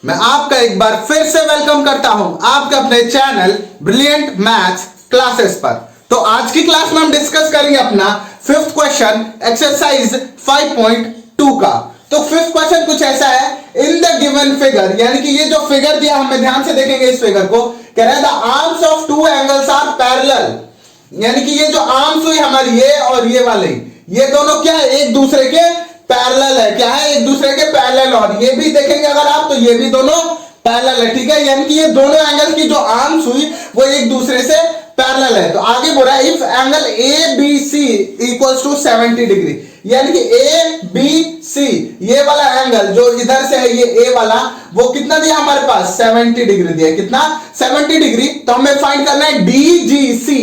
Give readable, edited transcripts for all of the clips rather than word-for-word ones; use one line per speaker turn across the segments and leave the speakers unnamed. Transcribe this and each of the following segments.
मैं आपका एक बार फिर से वेलकम करता हूं आपके अपने चैनल ब्रिलियंट मैथ्स क्लासेस पर। तो आज की क्लास में हम डिस्कस करेंगे अपना फिफ्थ क्वेश्चन एक्सरसाइज 5.2 का। तो फिफ्थ क्वेश्चन कुछ ऐसा है, इन द गिवन फिगर, यानी कि ये जो फिगर दिया हमें ध्यान से देखेंगे इस फिगर को, कह रहा है the arms of two angles are parallel, यानी कि ये जो आर्म्स हुई हमारी ये और ये वाले, ये दोनों क्या है, एक दूसरे के पैरेलल है। क्या है, एक दूसरे के पैरेलल। और ये भी देखेंगे अगर आप तो ये भी दोनों पैरेलल है, ठीक है। यानी कि ये दोनों एंगल की जो आर्म्स हुई वो एक दूसरे से पैरेलल है। तो आगे बोल रहा है if angle A B C equals to 70 degree, यानी कि ए बी सी ये वाला एंगल जो इधर से है, ये ए वाला, वो कितना दिया हमारे पास, 70 डिग्री दिया। कितना, 70 डिग्री। तो हमें फाइंड करना है डी जी सी,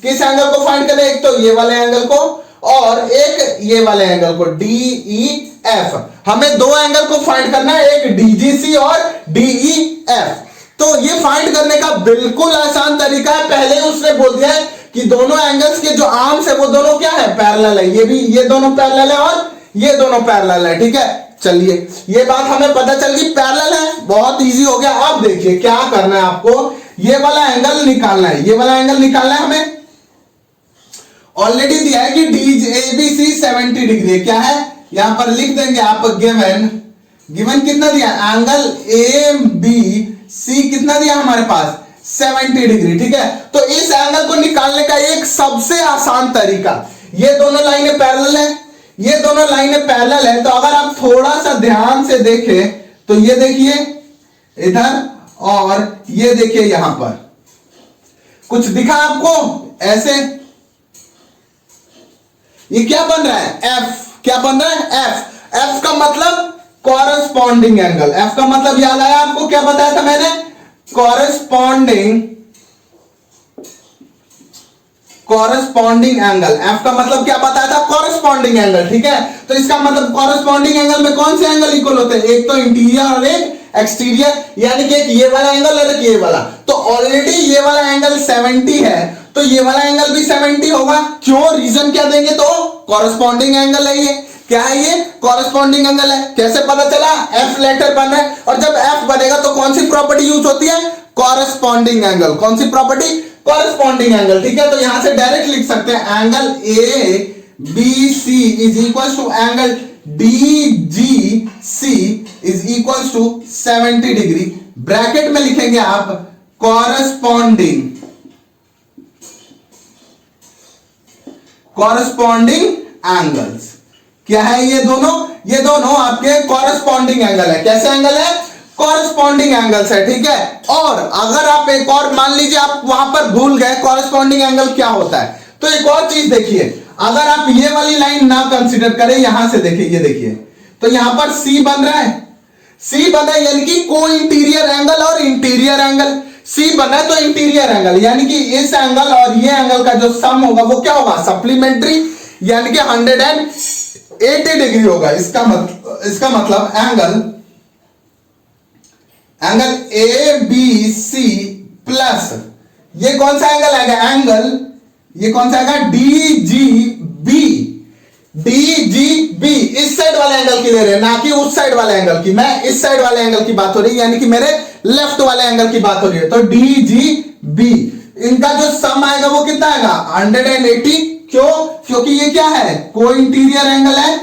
किस एंगल को फाइंड करना है, एक तो ये वाले एंगल को और एक ये वाले एंगल को, डी ई एफ। हमें दो एंगल को फाइंड करना है, एक डीजीसी और डीई एफ। तो ये फाइंड करने का बिल्कुल आसान तरीका है। पहले उसने बोल दिया है कि दोनों एंगल्स के जो आर्म्स है वो दोनों क्या है, पैरेलल है। ये भी, ये दोनों पैरेलल है और ये दोनों पैरेलल है, ठीक है। चलिए, ये बात हमें पता चल गई, पैरेलल है, बहुत इजी हो गया। अब देखिए क्या करना है आपको, ये वाला एंगल निकालना है, ये वाला एंगल निकालना है हमें। ऑलरेडी दिया है कि डीएबीसी 70 डिग्री है। क्या है, यहां पर लिख देंगे आप, गिवन कितना दिया, एंगल ए बी सी कितना दिया हमारे पास, 70 डिग्री, ठीक है। तो इस एंगल को निकालने का एक सबसे आसान तरीका, ये दोनों लाइनें पैरेलल है, ये दोनों लाइनें पैरेलल है। तो अगर आप थोड़ा सा ध्यान से देखें तो ये देखिए इधर और ये देखिए यहां पर कुछ दिखा आपको ऐसे, ये क्या बन रहा है, एफ। क्या बन रहा है, एफ। एफ का मतलब कॉरेस्पॉन्डिंग एंगल। एफ का मतलब याद आया आपको, क्या बताया था मैंने, कॉरेस्पॉन्डिंग एंगल। एफ का मतलब क्या बताया था, कॉरेस्पॉन्डिंग एंगल, ठीक है। तो इसका मतलब कॉरेस्पॉन्डिंग एंगल में कौन से एंगल इक्वल होते हैं, एक तो इंटीरियर और एक एक्सटीरियर, यानी कि एक ये वाला एंगल और एक ये वाला। तो ऑलरेडी ये वाला एंगल 70 है, तो ये वाला एंगल भी 70 होगा। क्यों, रीजन क्या देंगे, तो कॉरेस्पॉन्डिंग एंगल है। ये क्या है, ये कॉरेस्पॉन्डिंग एंगल है। कैसे पता चला, एफ लेटर बन रहा है। और जब एफ बनेगा तो कौन सी प्रॉपर्टी यूज होती है, कॉरेस्पॉन्डिंग एंगल। कौन सी प्रॉपर्टी, कॉरेस्पॉन्डिंग एंगल, ठीक है। तो यहां से डायरेक्ट लिख सकते हैं angle A B C is equal to angle D G C is equal to 70 degree. Bracket में लिखेंगे आप कॉरेस्पॉन्डिंग एंगल्स। क्या है, ये दोनों आपके कॉरेस्पॉन्डिंग एंगल है। कैसे एंगल है, कॉरेस्पॉन्डिंग एंगल्स है, ठीक है। और अगर आप एक और मान लीजिए आप वहां पर भूल गए कॉरेस्पॉन्डिंग एंगल क्या होता है, तो एक और चीज देखिए, अगर आप ये वाली लाइन ना कंसीडर करें, यहां से देखिए, ये देखिए, तो यहां पर सी बन रहा है, सी बना है, यानी कि को इंटीरियर एंगल और इंटीरियर एंगल। सी बना है तो इंटीरियर एंगल, यानी कि इस एंगल और ये एंगल का जो सम होगा वो क्या होगा, सप्लीमेंट्री, यानी कि 180 डिग्री होगा। इसका मतलब angle A B C plus ये कौन सा एंगल आएगा, ये कौन सा आएगा, डी जी बी। इस साइड वाले एंगल की ले रहे हैं, ना कि उस साइड वाले एंगल की। मैं इस साइड वाले एंगल की बात हो रही है, यानी कि मेरे लेफ्ट वाले एंगल की बात हो रही है। तो डी जी बी, इनका जो सम आएगा वो कितना आएगा, 180। क्यों, क्योंकि ये क्या है, को इंटीरियर एंगल है।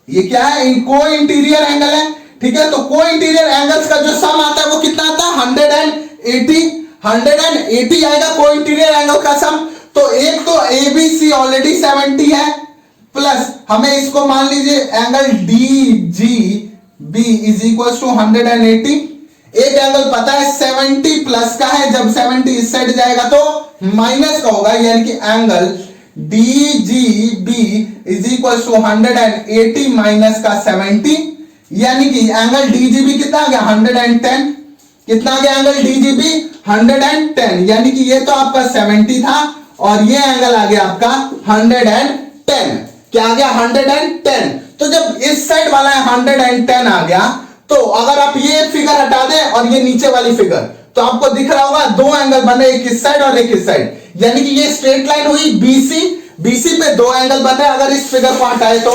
ये क्या है, को इंटीरियर एंगल है, ठीक है। तो को इंटीरियर एंगल्स का जो सम आता है वो कितना आता है, 180 आएगा को इंटीरियर एंगल का सम। तो एक तो एबीसी ऑलरेडी 70 है, प्लस हमें इसको मान लीजिए angle D G B is equal to 180। एक एंगल पता है 70 प्लस का है, जब 70 इस साइड जाएगा तो माइनस का होगा, यानी कि angle D G B is equal to 180 minus का 70, यानी कि एंगल डीजीबी कितना आ गया, 110। कितना आ गया एंगल डीजीबी, 110, यानी कि ये तो आपका 70 था और ये एंगल आ गया आपका 110। क्या आ गया, 110। तो जब इस साइड वाला 110 आ गया, तो अगर आप ये फिगर हटा दें और ये नीचे वाली फिगर, तो आपको दिख रहा होगा दो एंगल बने, एक इस साइड और एक इस साइड, यानी कि ये स्ट्रेट लाइन हुई बीसी, BC पे दो एंगल बने, अगर इस फिगर को हटाए तो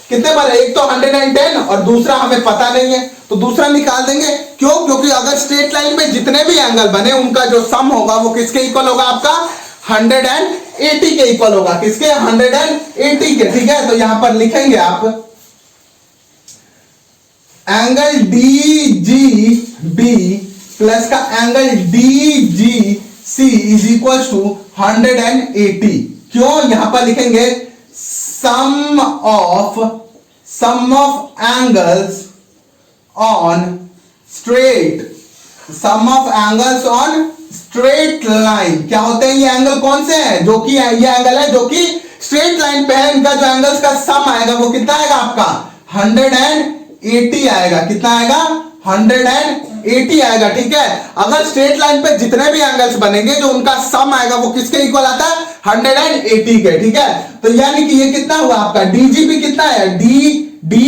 कितने बने, एक तो 110 और दूसरा हमें पता नहीं है तो दूसरा निकाल देंगे। क्यों? क्योंकि अगर स्ट्रेट लाइन पे जितने भी एंगल बने उनका जो सम होगा वो किसके इक्वल होगा, आपका 180 के इक्वल होगा। किसके? 180 के। ठीक है, तो यहां पर लिखेंगे आप एंगल DGB प्लस का angle DGC is equal to 180। क्यों? यहां पर लिखेंगे sum of angles on straight line. क्या होते हैं ये एंगल? कौन से हैं? जो कि ये एंगल है जो कि स्ट्रेट लाइन पे है, इनका जो एंगल्स का सम आएगा वो कितना आएगा आपका 180 आएगा। कितना आएगा? 180 आएगा। ठीक है, अगर स्ट्रेट लाइन पे जितने भी एंगल्स बनेंगे जो उनका सम आएगा वो किसके इक्वल आता है? 180 के। ठीक है, तो यानी कि ये कितना हुआ आपका DGB कितना है? DGB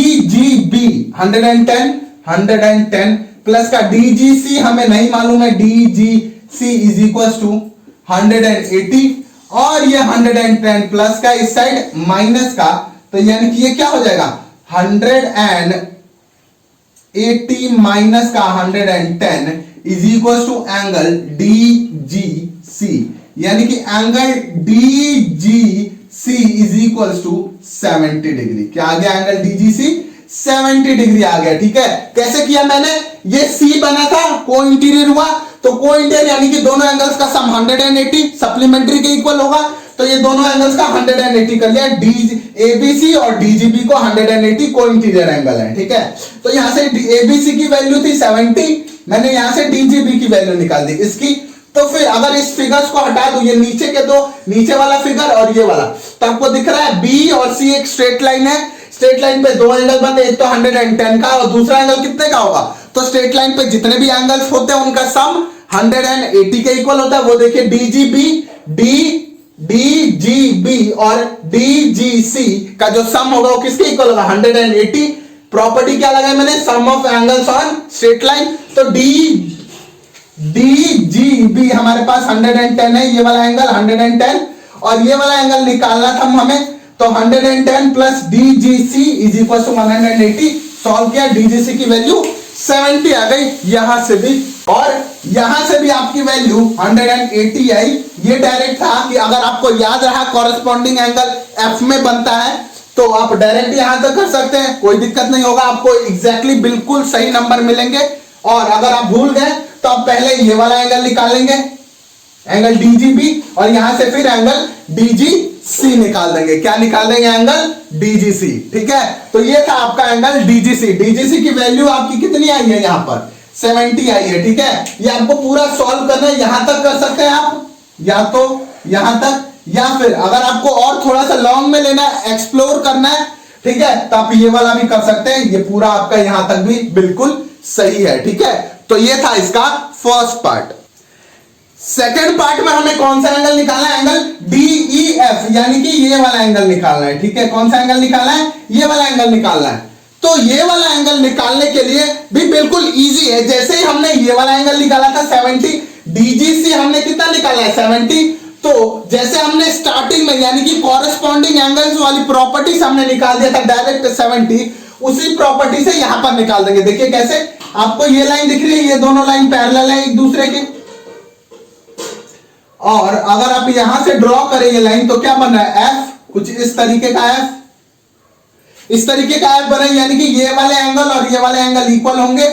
110 प्लस का DGC हमें नहीं मालूम है, DGC इज इक्वल टू 180 और ये 110 प्लस का इस साइड माइनस का, तो यानी कि ये क्या हो जाएगा 180 माइनस का 110 is equal to angle DGC, यानी कि angle DGC is equal to 70 degree. क्या आ गया? एंगल DGC 70 डिग्री आ गया। ठीक है, कैसे किया मैंने? ये C बना था, को इंटीरियर हुआ, तो को इंटीरियर यानी कि दोनों एंगल्स का सम 180 सप्लीमेंट्री के इक्वल होगा, तो ये दोनों एंगल्स का 180 कर लिया। ABC और DGB को 180 को इंटीरियर एंगल है। ठीक है, तो यहां से ABC की वैल्यू थी 70, मैंने यहां से DGB की वैल्यू निकाल दी इसकी। तो फिर अगर इस फिगर्स को हटा दो, ये नीचे के दो, नीचे वाला फिगर और ये वाला, तो आपको दिख रहा है B और C एक स्ट्रेट लाइन है। स्ट्रेट लाइन पे दो एंगल बनते, एक तो 110 का और दूसरा एंगल कितने का होगा, तो स्ट्रेट लाइन पे जितने भी एंगल्स होते हैं उनका सम 180 के इक्वल होता है। वो देखिए DGB और DGC का जो सम होगा वो किसके इक्वल होगा 180। प्रॉपर्टी क्या लगाई मैंने? Sum of angles on straight line. तो DGB हमारे पास 110 है, ये वाला एंगल 110 और ये वाला एंगल निकालना था हमें, तो 110 plus DGC is equal to 180। Solve किया, DGC की वैल्यू 70 आ गई यहां से भी, और यहां से भी आपकी वैल्यू 180 आई। ये डायरेक्ट था कि अगर आपको याद रहा कॉरेस्पॉन्डिंग एंगल F में बनता है तो आप डायरेक्ट यहां तक कर सकते हैं, कोई दिक्कत नहीं होगा, आपको एग्जैक्टली बिल्कुल सही नंबर मिलेंगे। और अगर आप भूल गए तो आप पहले ये वाला एंगल निकाल लेंगे, एंगल DGB, और यहां से फिर एंगल DGC निकाल देंगे। क्या निकाल देंगे? Angle DGC। ठीक है, तो ये था आपका एंगल DGC। DGC की वैल्यू आपकी कितनी आई है? यहां पर 70 आई है। ठीक है, ये आपको पूरा सॉल्व करना है, यहां तक कर सकते हैं आप, या तो यहां तक, या फिर अगर आपको और थोड़ा सा लॉन्ग में लेना है, एक्सप्लोर करना है, ठीक है, तो आप ये वाला भी कर सकते हैं। ये पूरा आपका यहां तक भी बिल्कुल सही है। ठीक है, तो ये था इसका फर्स्ट पार्ट। सेकंड पार्ट में हमें कौन सा एंगल निकालना है? एंगल DEF, यानी कि ये वाला एंगल निकालना है। ठीक है, कौन सा एंगल निकालना है? ये वाला एंगल निकालना है। तो ये वाला एंगल निकालने के लिए भी बिल्कुल इजी है। जैसे ही हमने ये वाला एंगल निकाला था 70, DGC हमने कितना निकाला है 70, तो जैसे हमने स्टार्टिंग में यानी कि कॉरेस्पॉन्डिंग एंगल्स वाली प्रॉपर्टी हमने निकाल दिया था डायरेक्ट 70, उसी प्रॉपर्टी से यहां पर निकाल देंगे। देखिए कैसे, आपको ये लाइन दिख रही है, ये दोनों लाइन पैरेलल है एक दूसरे के, और अगर आप यहां से ड्रॉ करें ये लाइन तो क्या बन रहा है? F, कुछ इस तरीके का F, इस तरीके का F बने, यानी कि ये वाले एंगल और ये वाले एंगल इक्वल होंगे,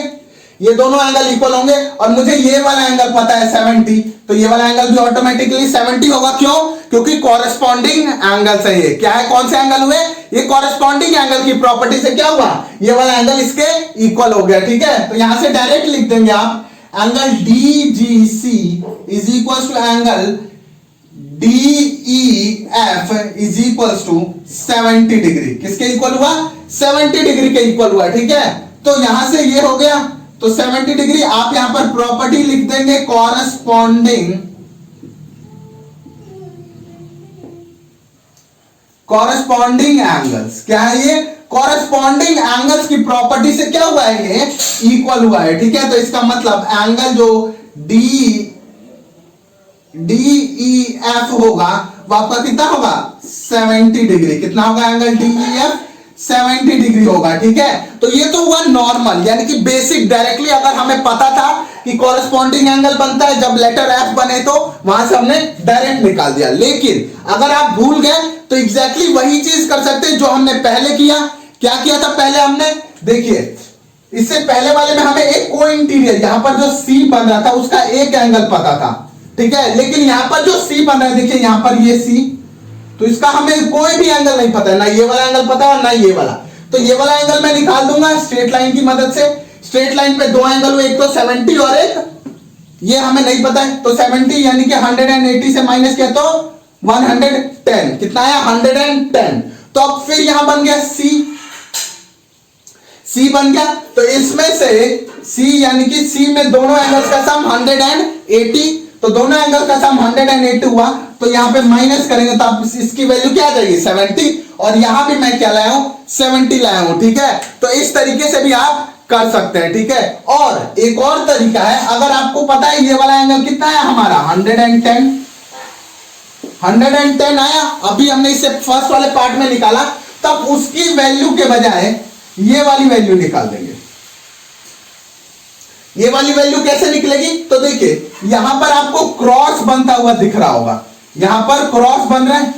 ये दोनों एंगल इक्वल होंगे, और मुझे ये वाला एंगल पता है 70, तो ये वाला एंगल भी ऑटोमेटिकली 70 होगा। क्यों? क्योंकि कॉरेस्पॉन्डिंग एंगल से ये क्या है, कौन से एंगल हुए? ये कॉरेस्पॉन्डिंग एंगल की प्रॉपर्टी से क्या हुआ, ये वाला एंगल इसके इक्वल हो गया। ठीक है, तो यहां से डायरेक्ट लिख देंगे आप angle DGC is equal to angle DEF is equal to 70 degree. किसके इक्वल हुआ? 70 डिग्री के इक्वल हुआ। ठीक है, तो यहां से ये हो गया, तो 70 डिग्री आप यहां पर प्रॉपर्टी लिख देंगे कॉरेस्पॉन्डिंग एंगल्स। क्या है ये? कॉरेस्पॉन्डिंग एंगल्स की प्रॉपर्टी से क्या हुआ है? ये इक्वल हुआ है। ठीक है, तो इसका मतलब एंगल जो DEF होगा वो आपका कितना होगा 70 डिग्री। कितना होगा एंगल DEF 70 डिग्री होगा। ठीक है, तो ये तो हुआ नॉर्मल यानी कि बेसिक, डायरेक्टली अगर हमें पता था कि कॉरेस्पॉन्डिंग एंगल बनता है जब लेटर F बने तो वहां से हमने डायरेक्ट निकाल दिया। लेकिन अगर आप भूल गए तो एग्जैक्टली वही चीज कर सकते हैं जो हमने पहले किया। क्या किया था पहले हमने, देखिए इससे पहले वाले में हमें एक को इंटीरियर, यहां पर जो C बन रहा था उसका एक एंगल पता था। ठीक है, लेकिन यहां पर जो C बन रहा है, देखिए यहां पर ये C, तो इसका हमें कोई भी एंगल नहीं पता है, ना ये वाला एंगल पता है और ना ये वाला। तो ये वाला एंगल मैं निकाल दूंगा स्ट्रेट लाइन की मदद से। स्ट्रेट लाइन पे दो एंगल हुए, एक तो 70 और एक ये हमें नहीं पता है। तो 70 यानी कि 180 से माइनस किया तो 110, कितना आया 110। तो अब फिर यहां बन गया C बन गया। तो इसमें से C यानी कि C में दोनों एंगल्स का सम 180, तो दोनों एंगल का सम 180 हुआ। तो यहां पे माइनस करेंगे तो आप इसकी वैल्यू क्या आ जाएगी 70, और यहां भी मैं क्या लाया हूं 70 लाया हूं। ठीक है, तो इस तरीके से भी आप कर सकते हैं। ठीक है, और एक और तरीका है, अगर आपको पता है ये वाला एंगल कितना है हमारा 110 आया, अभी हमने इसे फर्स्ट वाले पार्ट में निकाला, तब उसकी वैल्यू के बजाय ये वाली वैल्यू निकाल देंगे। ये वाली वैल्यू कैसे निकलेगी, तो देखिए यहां पर आपको क्रॉस बनता हुआ दिख रहा होगा, यहां पर क्रॉस बन रहा है,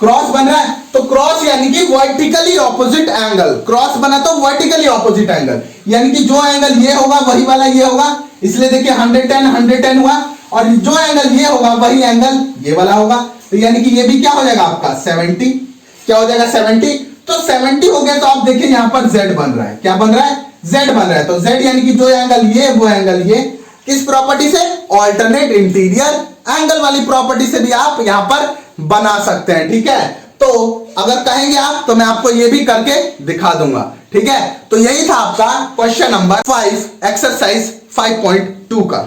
क्रॉस बन रहा है। तो क्रॉस यानी कि वर्टिकली ऑपोजिट एंगल, क्रॉस बना तो वर्टिकली ऑपोजिट एंगल, यानी कि जो एंगल ये होगा वही वाला ये होगा, इसलिए देखिए 110 हुआ, और जो एंगल ये होगा वही एंगल ये वाला होगा। तो यानी कि ये भी क्या हो जाएगा आपका 70, क्या हो जाएगा 70। तो 70 हो गया, तो आप देखिए यहां पर Z बन रहा है, क्या बन रहा है Z बन रहा है। तो Z यानी कि जो एंगल ये वो एंगल ये, किस प्रॉपर्टी से, ऑल्टरनेट इंटीरियर एंगल वाली प्रॉपर्टी से भी आप यहां पर बना सकते हैं। ठीक है, तो अगर कहेंगे आप तो मैं आपको ये भी करके दिखा दूंगा। ठीक है, तो यही था आपका क्वेश्चन नंबर 5 एक्सरसाइज 5.2 का।